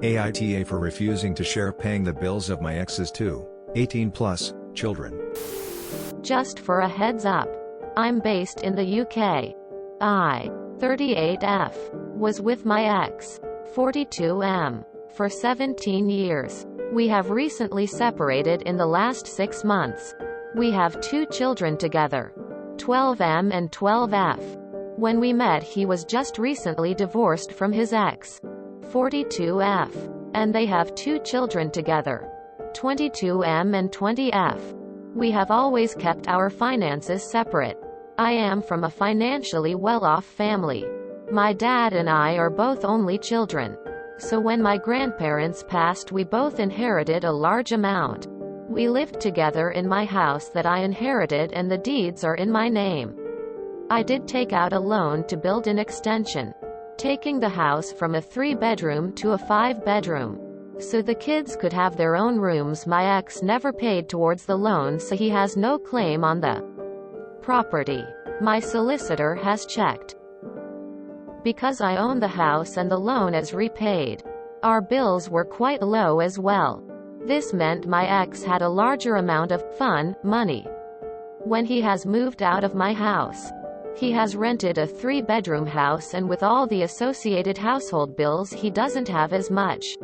AITA for refusing to share paying the bills of my ex's two 18+ children. Just for a heads up, I'm based in the UK. I, 38F, was with my ex, 42M, for 17 years. We have recently separated in the last 6 months. We have 2 children together, 12M and 12F. When we met, he was just recently divorced from his ex, 42F, and they have 2 children together, 22M and 20F. We have always kept our finances separate. I am from a financially well-off family. My dad and I are both only children. So when my grandparents passed, we both inherited a large amount. We lived together in my house that I inherited, and the deeds are in my name. I did take out a loan to build an extension, taking the house from a 3-bedroom to a 5-bedroom. So the kids could have their own rooms. My ex never paid towards the loan, so he has no claim on the property. My solicitor has checked. Because I own the house and the loan is repaid. Our bills were quite low as well. This meant my ex had a larger amount of fun money. When he has moved out of my house, he has rented a 3-bedroom house, and with all the associated household bills, he doesn't have as much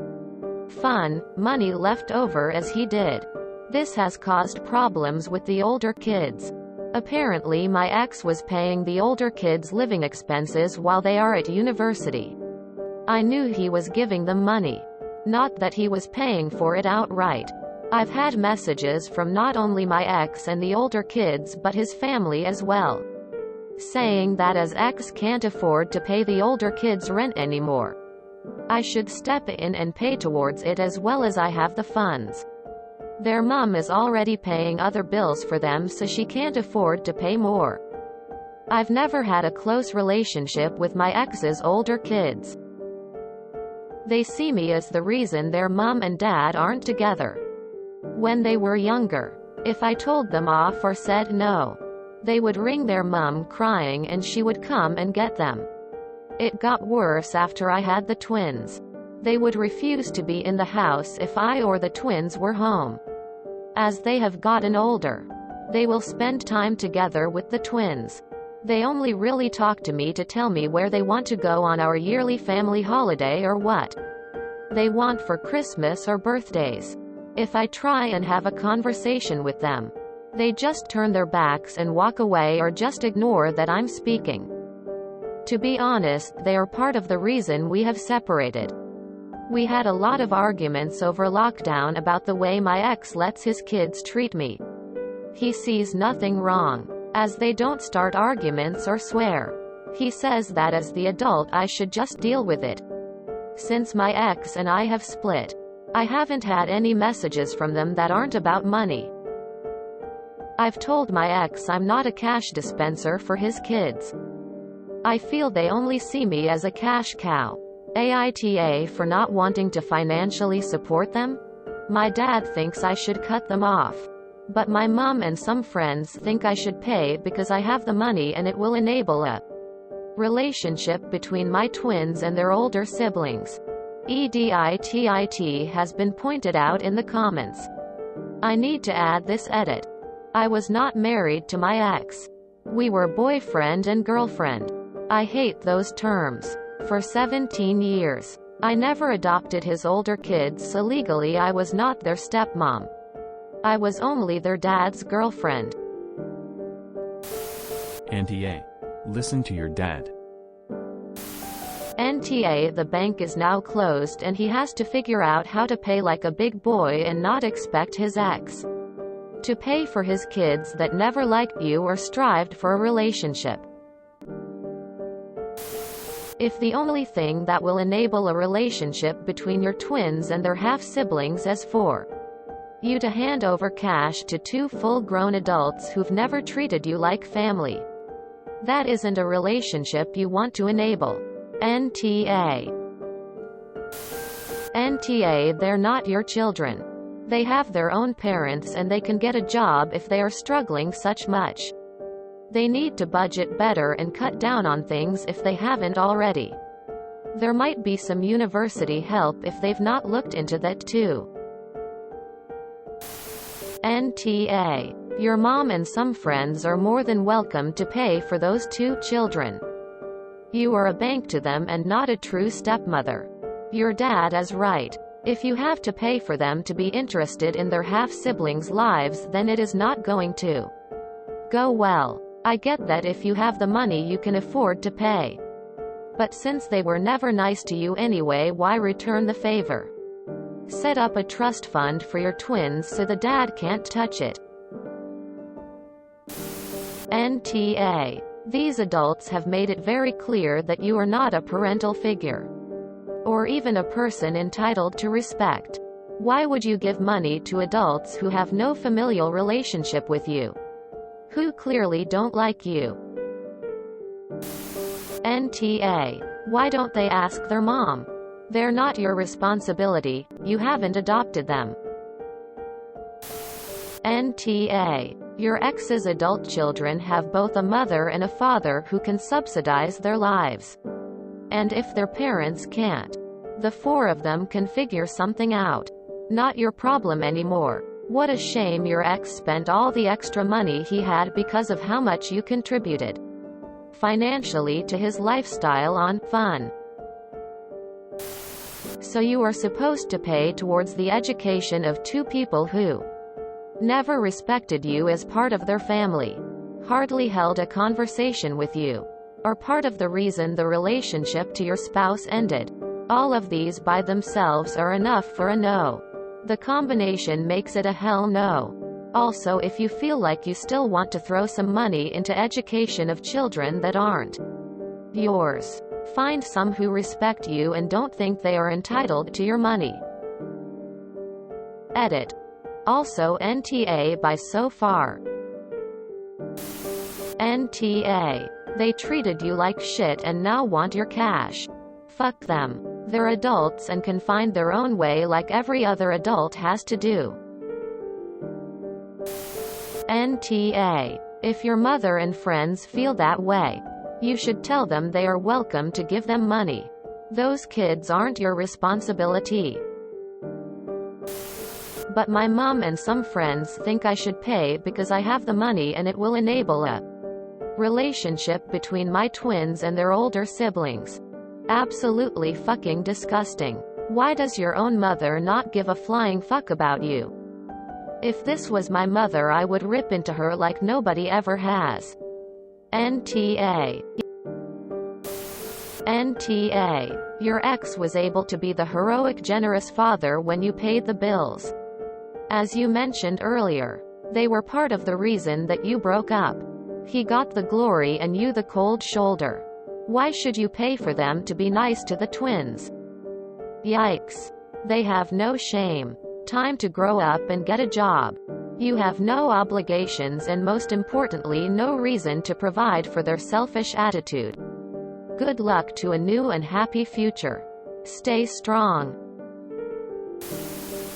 fun money left over as he did. This has caused problems with the older kids. Apparently my ex was paying the older kids living expenses while they are at university. I knew he was giving them money, not that he was paying for it outright. I've had messages from not only my ex and the older kids but his family as well, saying that as ex can't afford to pay the older kids' rent anymore, I should step in and pay towards it as well as I have the funds. Their mom is already paying other bills for them, so she can't afford to pay more. I've never had a close relationship with my ex's older kids. They see me as the reason their mom and dad aren't together. When they were younger, if I told them off or said no, they would ring their mom crying and she would come and get them. It got worse after I had the twins. They would refuse to be in the house if I or the twins were home. As they have gotten older, they will spend time together with the twins. They only really talk to me to tell me where they want to go on our yearly family holiday or what they want for Christmas or birthdays. If I try and have a conversation with them, they just turn their backs and walk away or just ignore that I'm speaking. To be honest, they are part of the reason we have separated. We had a lot of arguments over lockdown about the way my ex lets his kids treat me. He sees nothing wrong, as they don't start arguments or swear. He says that as the adult I should just deal with it. Since my ex and I have split, I haven't had any messages from them that aren't about money. I've told my ex I'm not a cash dispenser for his kids. I feel they only see me as a cash cow. AITA for not wanting to financially support them? My dad thinks I should cut them off. But my mom and some friends think I should pay because I have the money and it will enable a relationship between my twins and their older siblings. EDITIT has been pointed out in the comments. I need to add this edit. I was not married to my ex. We were boyfriend and girlfriend. I hate those terms. For 17 years, I never adopted his older kids, so legally I was not their stepmom. I was only their dad's girlfriend. NTA. Listen to your dad. NTA, the bank is now closed and he has to figure out how to pay like a big boy and not expect his ex to pay for his kids that never liked you or strived for a relationship. If the only thing that will enable a relationship between your twins and their half-siblings is for you to hand over cash to 2 full-grown adults who've never treated you like family, that isn't a relationship you want to enable. NTA. NTA, they're not your children. They have their own parents and they can get a job if they are struggling such much. They need to budget better and cut down on things if they haven't already. There might be some university help if they've not looked into that too. NTA. Your mom and some friends are more than welcome to pay for those 2 children. You are a bank to them and not a true stepmother. Your dad is right. If you have to pay for them to be interested in their half-siblings' lives, then it is not going to go well. I get that if you have the money you can afford to pay. But since they were never nice to you anyway, why return the favor? Set up a trust fund for your twins so the dad can't touch it. NTA. These adults have made it very clear that you are not a parental figure, or even a person entitled to respect. Why would you give money to adults who have no familial relationship with you, who clearly don't like you? NTA. Why don't they ask their mom? They're not your responsibility, you haven't adopted them. NTA. Your ex's adult children have both a mother and a father who can subsidize their lives. And if their parents can't, the 4 of them can figure something out. Not your problem anymore. What a shame your ex spent all the extra money he had because of how much you contributed financially to his lifestyle on fun. So you are supposed to pay towards the education of 2 people who never respected you as part of their family, hardly held a conversation with you, are part of the reason the relationship to your spouse ended. All of these by themselves are enough for a no. The combination makes it a hell no. Also, if you feel like you still want to throw some money into education of children that aren't yours, find some who respect you and don't think they are entitled to your money. Edit. Also NTA by so far. NTA. They treated you like shit and now want your cash. Fuck them. They're adults and can find their own way like every other adult has to do. NTA. If your mother and friends feel that way, you should tell them they are welcome to give them money. Those kids aren't your responsibility. But my mom and some friends think I should pay because I have the money and it will enable a relationship between my twins and their older siblings. Absolutely fucking disgusting. Why does your own mother not give a flying fuck about you? If this was my mother, I would rip into her like nobody ever has. NTA. NTA. Your ex was able to be the heroic, generous father when you paid the bills. As you mentioned earlier, they were part of the reason that you broke up. He got the glory and you the cold shoulder. Why should you pay for them to be nice to the twins? Yikes. They have no shame. Time to grow up and get a job. You have no obligations and most importantly no reason to provide for their selfish attitude. Good luck to a new and happy future. Stay strong.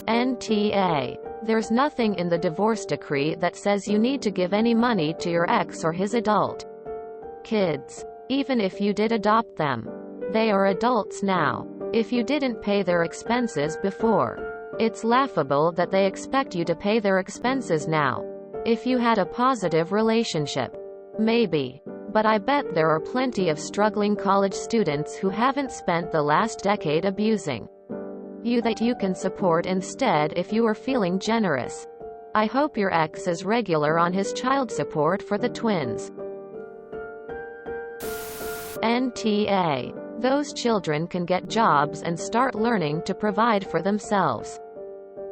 NTA. There's nothing in the divorce decree that says you need to give any money to your ex or his adult kids. Even if you did adopt them, they are adults now. If you didn't pay their expenses before, it's laughable that they expect you to pay their expenses now. If you had a positive relationship, maybe. But I bet there are plenty of struggling college students who haven't spent the last decade abusing you that you can support instead if you are feeling generous. I hope your ex is regular on his child support for the twins. NTA. Those children can get jobs and start learning to provide for themselves.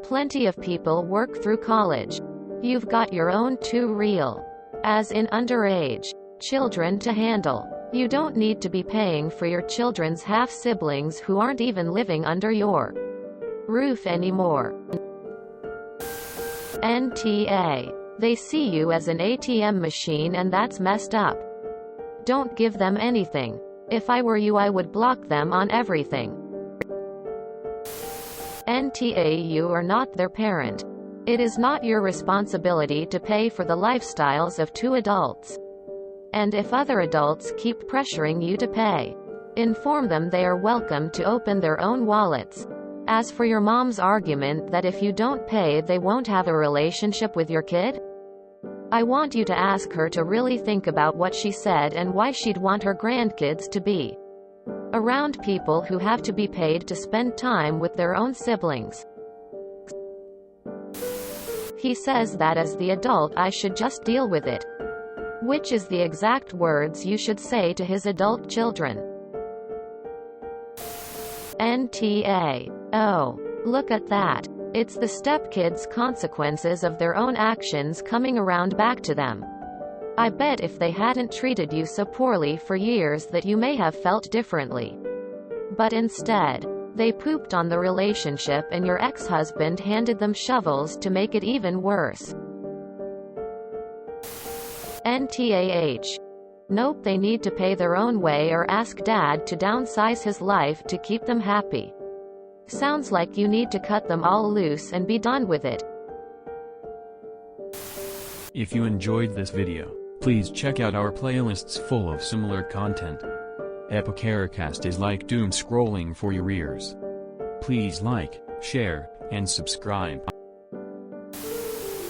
Plenty of people work through college. You've got your own 2 real, as in underage, children to handle. You don't need to be paying for your children's half-siblings who aren't even living under your roof anymore. NTA. They see you as an ATM machine and that's messed up. Don't give them anything. If I were you, I would block them on everything. NTA. You are not their parent. It is not your responsibility to pay for the lifestyles of 2 adults. And if other adults keep pressuring you to pay, Inform them they are welcome to open their own wallets. As for your mom's argument that if you don't pay they won't have a relationship with your kid, I want you to ask her to really think about what she said and why she'd want her grandkids to be around people who have to be paid to spend time with their own siblings. He says that as the adult I should just deal with it. Which is the exact words you should say to his adult children. NTA. Oh. Look at that. It's the stepkids' consequences of their own actions coming around back to them. I bet if they hadn't treated you so poorly for years that you may have felt differently. But instead, they pooped on the relationship and your ex-husband handed them shovels to make it even worse. NTAH. Nope, they need to pay their own way or ask dad to downsize his life to keep them happy. Sounds like you need to cut them all loose and be done with it. If you enjoyed this video, please check out our playlists full of similar content. Epicaricast is like doom scrolling for your ears. Please like, share, and subscribe.